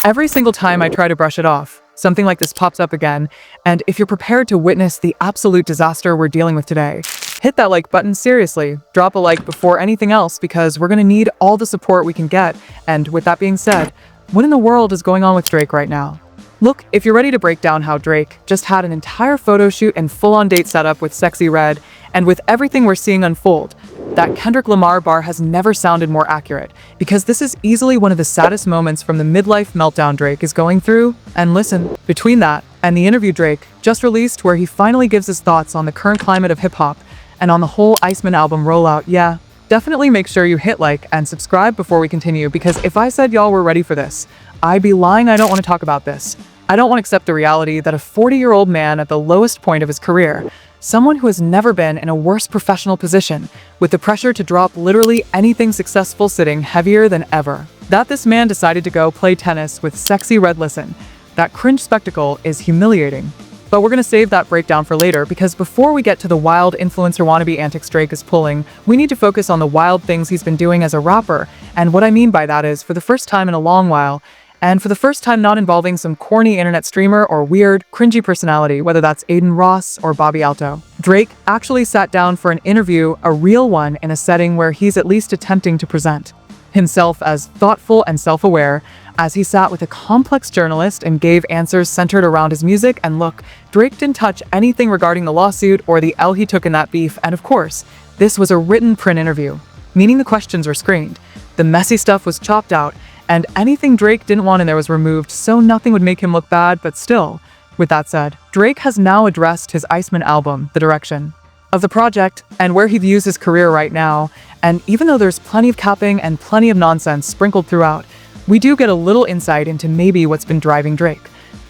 Every single time I try to brush it off, something like this pops up again, and if you're prepared to witness the absolute disaster we're dealing with today, hit that like button seriously. Drop a like before anything else because we're gonna need all the support we can get. And with that being said, what in the world is going on with Drake right now? Look, if you're ready to break down how Drake just had an entire photo shoot and full-on date setup with Sexy Red, and with everything we're seeing unfold, that Kendrick Lamar bar has never sounded more accurate, because this is easily one of the saddest moments from the midlife meltdown Drake is going through. And listen, between that and the interview Drake just released where he finally gives his thoughts on the current climate of hip-hop and on the whole Iceman album rollout, yeah, definitely make sure you hit like and subscribe before we continue, because if I said y'all were ready for this, I'd be lying. I don't want to talk about this. I don't want to accept the reality that a 40-year-old man at the lowest point of his career, someone who has never been in a worse professional position, with the pressure to drop literally anything successful sitting heavier than ever, that this man decided to go play tennis with Sexy Red. Listen, that cringe spectacle is humiliating. But we're gonna save that breakdown for later, because before we get to the wild influencer wannabe antics Drake is pulling, we need to focus on the wild things he's been doing as a rapper. And what I mean by that is, for the first time in a long while, and for the first time not involving some corny internet streamer or weird, cringy personality, whether that's Aiden Ross or Bobby Alto, Drake actually sat down for an interview, a real one, in a setting where he's at least attempting to present himself as thoughtful and self-aware, as he sat with a complex journalist and gave answers centered around his music. And look, Drake didn't touch anything regarding the lawsuit or the L he took in that beef, and of course, this was a written print interview, meaning the questions were screened, the messy stuff was chopped out, and anything Drake didn't want in there was removed, so nothing would make him look bad. But still, with that said, Drake has now addressed his Iceman album, the direction of the project, and where he views his career right now. And even though there's plenty of capping and plenty of nonsense sprinkled throughout, we do get a little insight into maybe what's been driving Drake.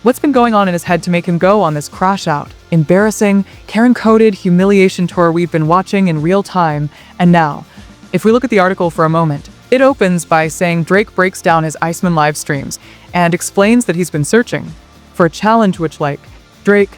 What's been going on in his head to make him go on this crash out, embarrassing, Karen-coded humiliation tour we've been watching in real time. And now, if we look at the article for a moment, it opens by saying Drake breaks down his Iceman live streams and explains that he's been searching for a challenge, which, like, Drake,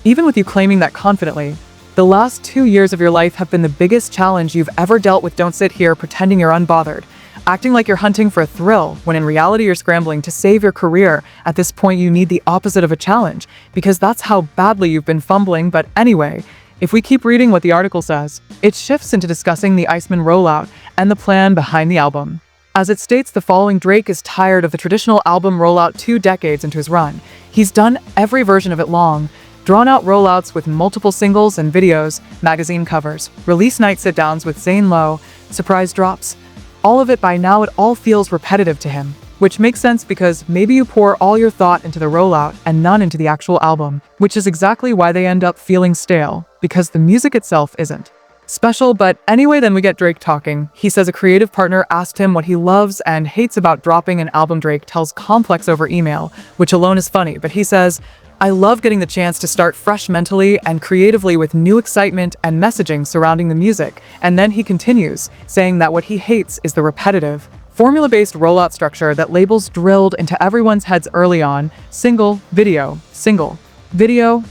even with you claiming that confidently, the last 2 years of your life have been the biggest challenge you've ever dealt with. Don't sit here pretending you're unbothered, acting like you're hunting for a thrill, when in reality you're scrambling to save your career. At this point, you need the opposite of a challenge, because that's how badly you've been fumbling. But anyway, if we keep reading what the article says, it shifts into discussing the Iceman rollout and the plan behind the album. As it states the following: Drake is tired of the traditional album rollout 2 decades into his run. He's done every version of it, long, drawn-out rollouts with multiple singles and videos, magazine covers, release night sit-downs with Zane Lowe, surprise drops. All of it, by now, it all feels repetitive to him. Which makes sense, because maybe you pour all your thought into the rollout and none into the actual album, which is exactly why they end up feeling stale, because the music itself isn't special. But anyway, then we get Drake talking. He says a creative partner asked him what he loves and hates about dropping an album. Drake tells Complex over email, which alone is funny, but he says, "I love getting the chance to start fresh mentally and creatively with new excitement and messaging surrounding the music." And then he continues, saying that what he hates is the repetitive, formula-based rollout structure that labels drilled into everyone's heads early on: single, video,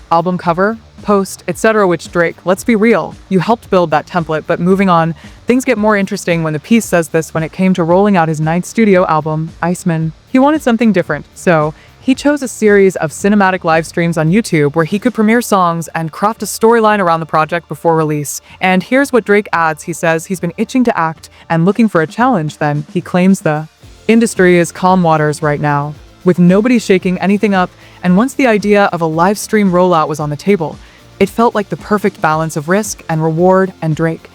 album cover, post, etc. Which, Drake, let's be real, you helped build that template. But moving on, things get more interesting when the piece says this: when it came to rolling out his 9th studio album, Iceman, he wanted something different. So he chose a series of cinematic live streams on YouTube where he could premiere songs and craft a storyline around the project before release. And here's what Drake adds. He says he's been itching to act and looking for a challenge. Then he claims the industry is calm waters right now, with nobody shaking anything up. And once the idea of a live stream rollout was on the table, it felt like the perfect balance of risk and reward. And Drake,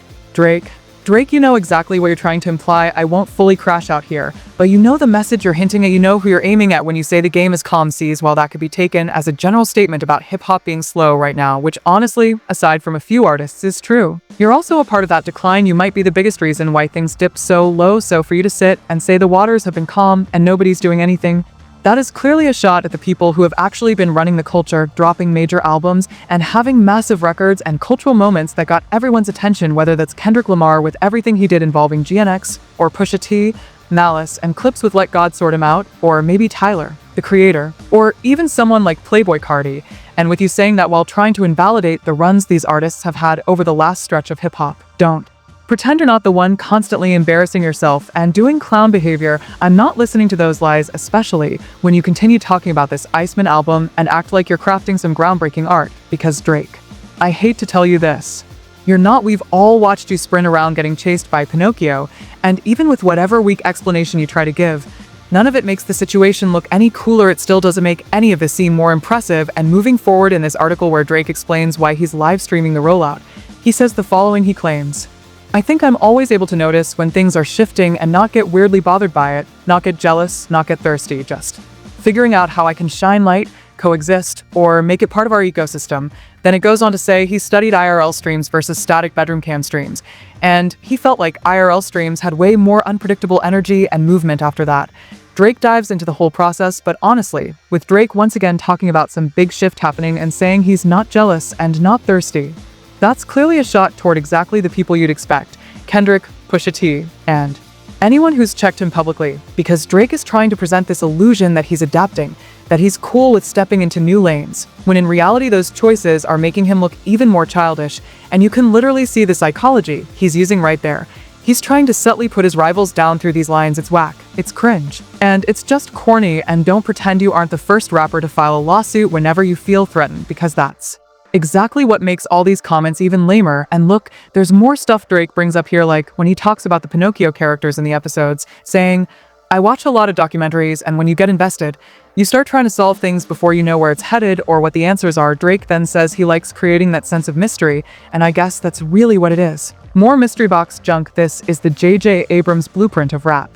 you know exactly what you're trying to imply. I won't fully crash out here, but you know the message you're hinting at. You know who you're aiming at when you say the game is calm seas. While that could be taken as a general statement about hip-hop being slow right now, which honestly, aside from a few artists, is true, you're also a part of that decline. You might be the biggest reason why things dip so low. So for you to sit and say the waters have been calm and nobody's doing anything, that is clearly a shot at the people who have actually been running the culture, dropping major albums and having massive records and cultural moments that got everyone's attention, whether that's Kendrick Lamar with everything he did involving GNX, or Pusha T, Malice, and clips with Let God Sort Him Out, or maybe Tyler, the Creator, or even someone like Playboi Carti. And with you saying that while trying to invalidate the runs these artists have had over the last stretch of hip-hop, don't Pretend you're not the one constantly embarrassing yourself and doing clown behavior. I'm not listening to those lies, especially when you continue talking about this Iceman album and act like you're crafting some groundbreaking art, because Drake, I hate to tell you this. You're not. We've all watched you sprint around getting chased by Pinocchio, and even with whatever weak explanation you try to give, none of it makes the situation look any cooler. It still doesn't make any of this seem more impressive. And moving forward in this article where Drake explains why he's live streaming the rollout, he says the following. He claims, I think I'm always able to notice when things are shifting and not get weirdly bothered by it, not get jealous, not get thirsty, just figuring out how I can shine light, coexist, or make it part of our ecosystem. Then it goes on to say he studied IRL streams versus static bedroom cam streams, and he felt like IRL streams had way more unpredictable energy and movement after that. Drake dives into the whole process, but honestly, with Drake once again talking about some big shift happening and saying he's not jealous and not thirsty, that's clearly a shot toward exactly the people you'd expect: Kendrick, Pusha T, and anyone who's checked him publicly, because Drake is trying to present this illusion that he's adapting, that he's cool with stepping into new lanes, when in reality those choices are making him look even more childish, and you can literally see the psychology he's using right there. He's trying to subtly put his rivals down through these lines. It's whack, it's cringe, and it's just corny. And don't pretend you aren't the first rapper to file a lawsuit whenever you feel threatened, because that's exactly what makes all these comments even lamer. And look, there's more stuff Drake brings up here, like when he talks about the Pinocchio characters in the episodes, saying, I watch a lot of documentaries, and when you get invested, you start trying to solve things before you know where it's headed or what the answers are. Drake then says he likes creating that sense of mystery, and I guess that's really what it is. More mystery box junk. This is the J.J. Abrams blueprint of rap.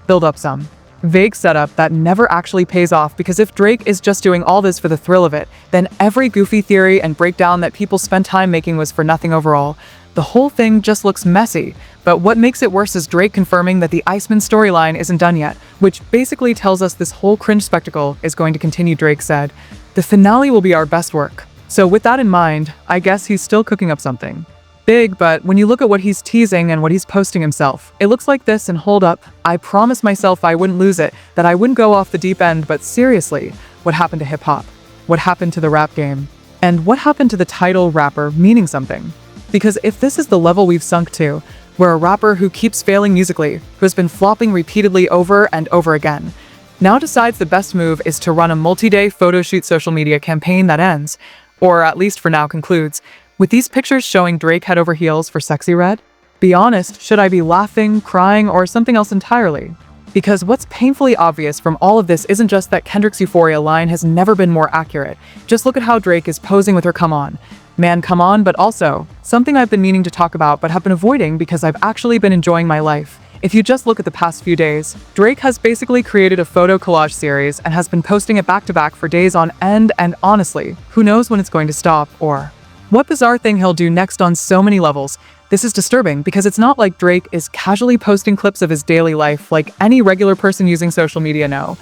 Build up some vague setup that never actually pays off, because if Drake is just doing all this for the thrill of it, then every goofy theory and breakdown that people spent time making was for nothing overall. The whole thing just looks messy. But what makes it worse is Drake confirming that the Iceman storyline isn't done yet, which basically tells us this whole cringe spectacle is going to continue. Drake said, the finale will be our best work. So with that in mind, I guess he's still cooking up something big, but when you look at what he's teasing and what he's posting himself, it looks like this. And hold up, I promised myself I wouldn't lose it, that I wouldn't go off the deep end, but seriously, what happened to hip-hop? What happened to the rap game? And what happened to the title rapper meaning something? Because if this is the level we've sunk to, where a rapper who keeps failing musically, who has been flopping repeatedly over and over again, now decides the best move is to run a multi-day photo shoot social media campaign that ends, or at least for now concludes, with these pictures showing Drake head over heels for Sexy Red? Be honest, should I be laughing, crying, or something else entirely? Because what's painfully obvious from all of this isn't just that Kendrick's Euphoria line has never been more accurate. Just look at how Drake is posing with her come on. Man, come on, but also, something I've been meaning to talk about but have been avoiding because I've actually been enjoying my life. If you just look at the past few days, Drake has basically created a photo collage series and has been posting it back to back for days on end, and honestly, who knows when it's going to stop or what bizarre thing he'll do next on so many levels. This is disturbing because it's not like Drake is casually posting clips of his daily life like any regular person using social media. No.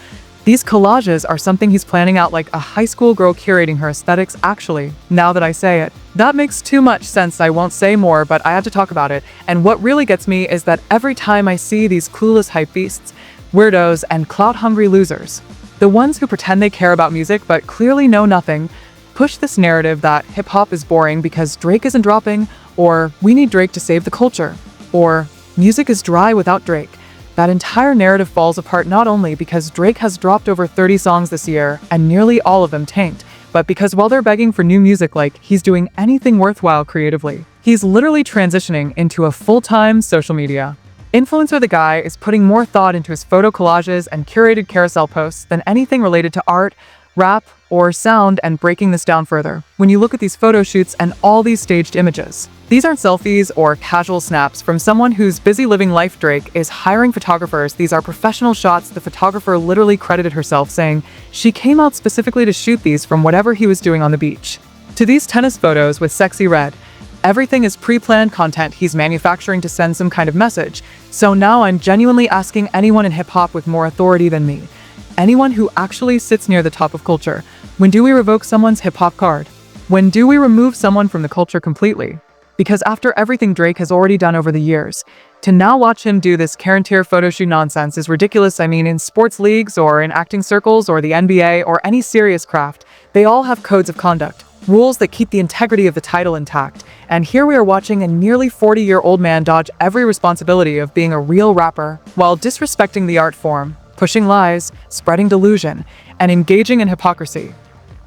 These collages are something he's planning out, like a high school girl curating her aesthetics. Actually, now that I say it, that makes too much sense. I won't say more, but I have to talk about it. And what really gets me is that every time I see these clueless hype beasts, weirdos, and clout-hungry losers, the ones who pretend they care about music but clearly know nothing, push this narrative that hip-hop is boring because Drake isn't dropping, or we need Drake to save the culture, or music is dry without Drake. That entire narrative falls apart not only because Drake has dropped over 30 songs this year and nearly all of them tanked, but because while they're begging for new music like he's doing anything worthwhile creatively, he's literally transitioning into a full-time social media influencer. The guy is putting more thought into his photo collages and curated carousel posts than anything related to art, rap, or sound. And breaking this down further, when you look at these photo shoots and all these staged images, these aren't selfies or casual snaps from someone who's busy living life. Drake is hiring photographers. These are professional shots. The photographer literally credited herself, saying she came out specifically to shoot these from whatever he was doing on the beach. To these tennis photos with Sexy Red, everything is pre-planned content he's manufacturing to send some kind of message. So now I'm genuinely asking anyone in hip-hop with more authority than me, anyone who actually sits near the top of culture, when do we revoke someone's hip-hop card? When do we remove someone from the culture completely? Because after everything Drake has already done over the years, to now watch him do this Karen tier photo shoot nonsense is ridiculous. I mean, in sports leagues or in acting circles or the NBA or any serious craft, they all have codes of conduct. rules that keep the integrity of the title intact. And here we are watching a nearly 40-year-old man dodge every responsibility of being a real rapper while disrespecting the art form, pushing lies, spreading delusion, and engaging in hypocrisy.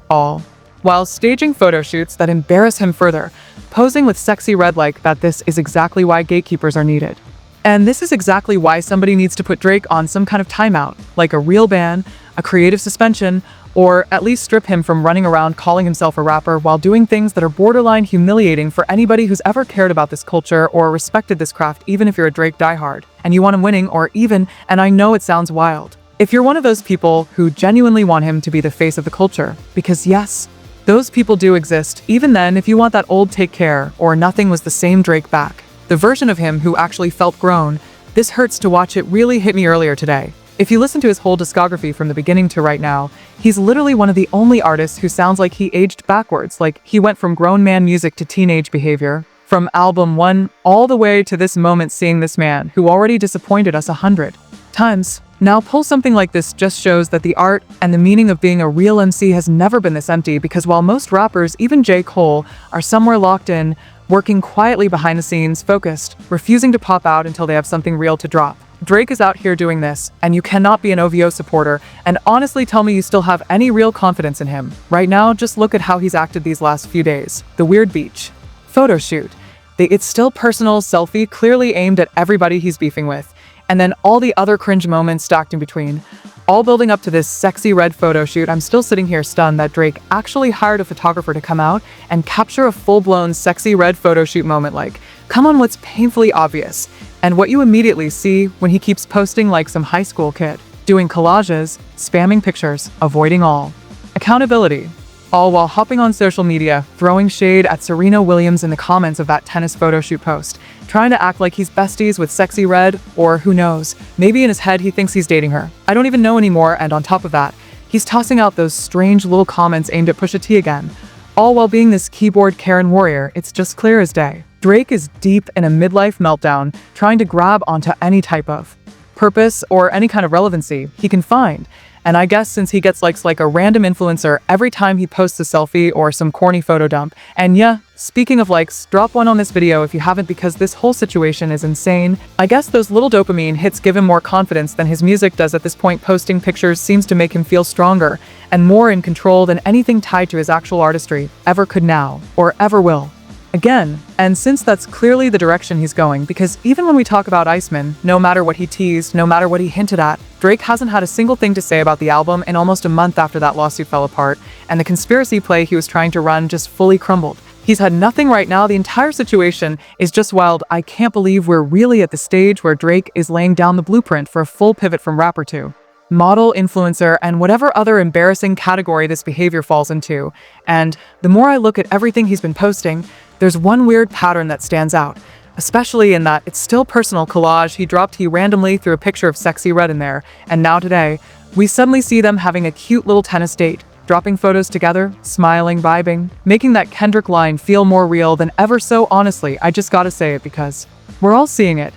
All while staging photo shoots that embarrass him further, posing with sexy red like that. This is exactly why gatekeepers are needed. And this is exactly why somebody needs to put Drake on some kind of timeout, like a real ban, a creative suspension, or at least strip him from running around calling himself a rapper while doing things that are borderline humiliating for anybody who's ever cared about this culture or respected this craft, even if you're a Drake diehard, and you want him winning, or even, and I know it sounds wild, if you're one of those people who genuinely want him to be the face of the culture, because yes, those people do exist. Even then, if you want that old take care or nothing was the same Drake back, the version of him who actually felt grown, this hurts to watch. It really hit me earlier today. If you listen to his whole discography from the beginning to right now, he's literally one of the only artists who sounds like he aged backwards, like he went from grown man music to teenage behavior, from album 1 all the way to this moment, seeing this man who already disappointed us 100 times. Now pull something like this just shows that the art and the meaning of being a real MC has never been this empty, because while most rappers, even J. Cole, are somewhere locked in, working quietly behind the scenes, focused, refusing to pop out until they have something real to drop, Drake is out here doing this, and you cannot be an OVO supporter and honestly tell me you still have any real confidence in him. Right now, just look at how he's acted these last few days. The weird beach photo shoot, the it's still personal selfie clearly aimed at everybody he's beefing with, and then all the other cringe moments stacked in between, all building up to this sexy red photo shoot. I'm still sitting here stunned that Drake actually hired a photographer to come out and capture a full-blown sexy red photo shoot moment. Like, come on, what's painfully obvious? And what you immediately see when he keeps posting like some high school kid, doing collages, spamming pictures, avoiding all accountability, all while hopping on social media, throwing shade at Serena Williams in the comments of that tennis photo shoot post, trying to act like he's besties with sexy red, or who knows, maybe in his head he thinks he's dating her. I don't even know anymore, and on top of that, he's tossing out those strange little comments aimed at Pusha T again, all while being this keyboard Karen warrior. It's just clear as day. Drake is deep in a midlife meltdown, trying to grab onto any type of purpose or any kind of relevancy he can find. And I guess since he gets likes like a random influencer every time he posts a selfie or some corny photo dump. And yeah, speaking of likes, drop one on this video if you haven't, because this whole situation is insane. I guess those little dopamine hits give him more confidence than his music does at this point. Posting pictures seems to make him feel stronger and more in control than anything tied to his actual artistry ever could now, or ever will. Again, and since that's clearly the direction he's going, because even when we talk about Iceman, no matter what he teased, no matter what he hinted at, Drake hasn't had a single thing to say about the album in almost a month after that lawsuit fell apart, and the conspiracy play he was trying to run just fully crumbled. He's had nothing right now. The entire situation is just wild. I can't believe we're really at the stage where Drake is laying down the blueprint for a full pivot from rapper to model, influencer, and whatever other embarrassing category this behavior falls into. And the more I look at everything he's been posting, there's one weird pattern that stands out, especially in that it's still personal collage he randomly threw a picture of sexy red in there, and now today, we suddenly see them having a cute little tennis date, dropping photos together, smiling, vibing, making that Kendrick line feel more real than ever. So honestly, I just gotta say it because we're all seeing it.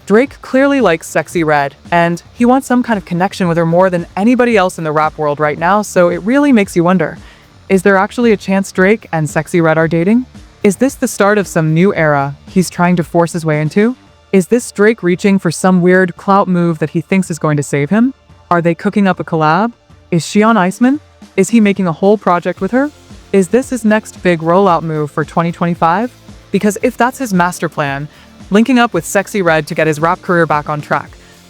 Drake clearly likes sexy red, and he wants some kind of connection with her more than anybody else in the rap world right now, so it really makes you wonder, is there actually a chance Drake and sexy red are dating? Is this the start of some new era he's trying to force his way into? Is this Drake reaching for some weird clout move that he thinks is going to save him? Are they cooking up a collab? Is she on Iceman? Is he making a whole project with her? Is this his next big rollout move for 2025? Because if that's his master plan, linking up with sexy red to get his rap career back on track.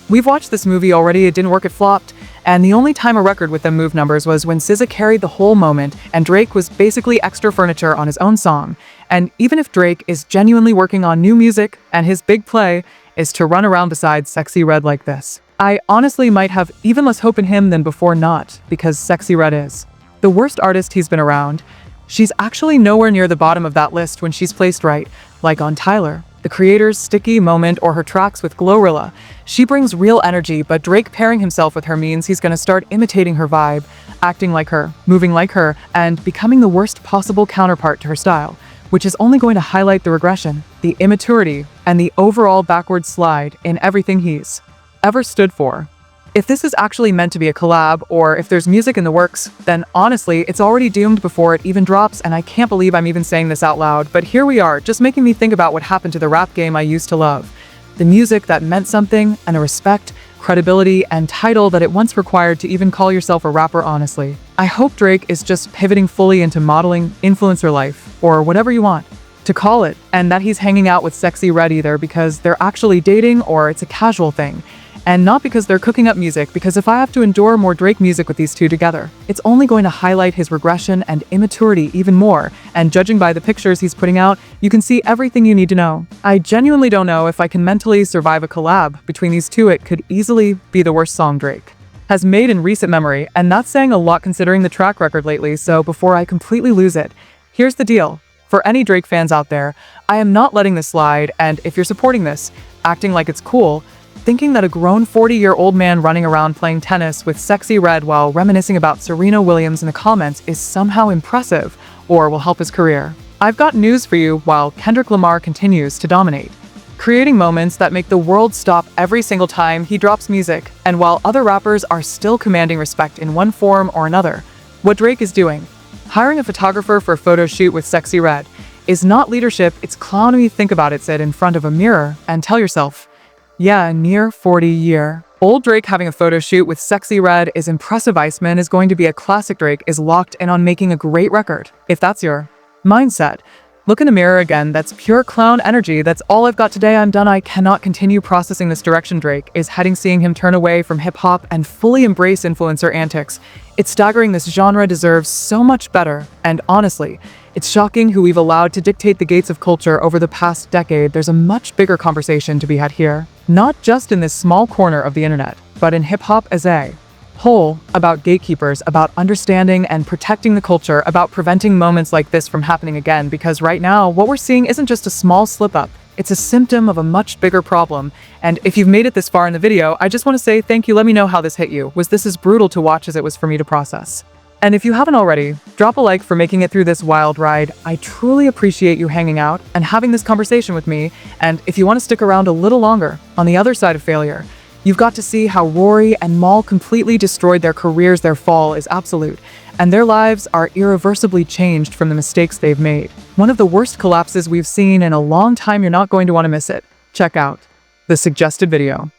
We've watched this movie already, it didn't work, it flopped, and the only time a record with them moved numbers was when SZA carried the whole moment and Drake was basically extra furniture on his own song. And even if Drake is genuinely working on new music and his big play is to run around beside sexy red like this, I honestly might have even less hope in him than before, not because sexy red is the worst artist he's been around. She's actually nowhere near the bottom of that list when she's placed right, like on Tyler, the Creator's Sticky Moment, or her tracks with Glorilla. She brings real energy, but Drake pairing himself with her means he's gonna start imitating her vibe, acting like her, moving like her, and becoming the worst possible counterpart to her style, which is only going to highlight the regression, the immaturity, and the overall backward slide in everything he's ever stood for. If this is actually meant to be a collab, or if there's music in the works, then honestly, it's already doomed before it even drops, and I can't believe I'm even saying this out loud, but here we are, just making me think about what happened to the rap game I used to love. The music that meant something, and a respect, credibility, and title that it once required to even call yourself a rapper honestly. I hope Drake is just pivoting fully into modeling, influencer life, or whatever you want to call it, and that he's hanging out with Sexy Red either because they're actually dating or it's a casual thing. And not because they're cooking up music, because if I have to endure more Drake music with these two together, it's only going to highlight his regression and immaturity even more, and judging by the pictures he's putting out, you can see everything you need to know. I genuinely don't know if I can mentally survive a collab between these two. It could easily be the worst song Drake has made in recent memory, and that's saying a lot considering the track record lately, so before I completely lose it, here's the deal. For any Drake fans out there, I am not letting this slide, and if you're supporting this, acting like it's cool, thinking that a grown 40-year-old man running around playing tennis with Sexy Red while reminiscing about Serena Williams in the comments is somehow impressive or will help his career. I've got news for you while Kendrick Lamar continues to dominate, creating moments that make the world stop every single time he drops music, and while other rappers are still commanding respect in one form or another, what Drake is doing, hiring a photographer for a photo shoot with Sexy Red, is not leadership, it's clownery. Think about it, sit in front of a mirror and tell yourself, yeah, near 40-year. Old Drake having a photo shoot with Sexy Red is impressive. Iceman is going to be a classic. Drake is locked in on making a great record. If that's your mindset, look in the mirror again. That's pure clown energy. That's all I've got today. I'm done. I cannot continue processing this direction Drake is heading. Seeing him turn away from hip-hop and fully embrace influencer antics, it's staggering. This genre deserves so much better, and honestly, it's shocking who we've allowed to dictate the gates of culture over the past decade. There's a much bigger conversation to be had here, not just in this small corner of the internet, but in hip-hop as a whole, about gatekeepers, about understanding and protecting the culture, about preventing moments like this from happening again, because right now, what we're seeing isn't just a small slip-up, it's a symptom of a much bigger problem. And if you've made it this far in the video, I just want to say thank you. Let me know how this hit you. Was this as brutal to watch as it was for me to process? And if you haven't already, drop a like for making it through this wild ride. I truly appreciate you hanging out and having this conversation with me. And if you want to stick around a little longer on the other side of failure, you've got to see how Rory and Mal completely destroyed their careers. Their fall is absolute, and their lives are irreversibly changed from the mistakes they've made. One of the worst collapses we've seen in a long time. You're not going to want to miss it. Check out the suggested video.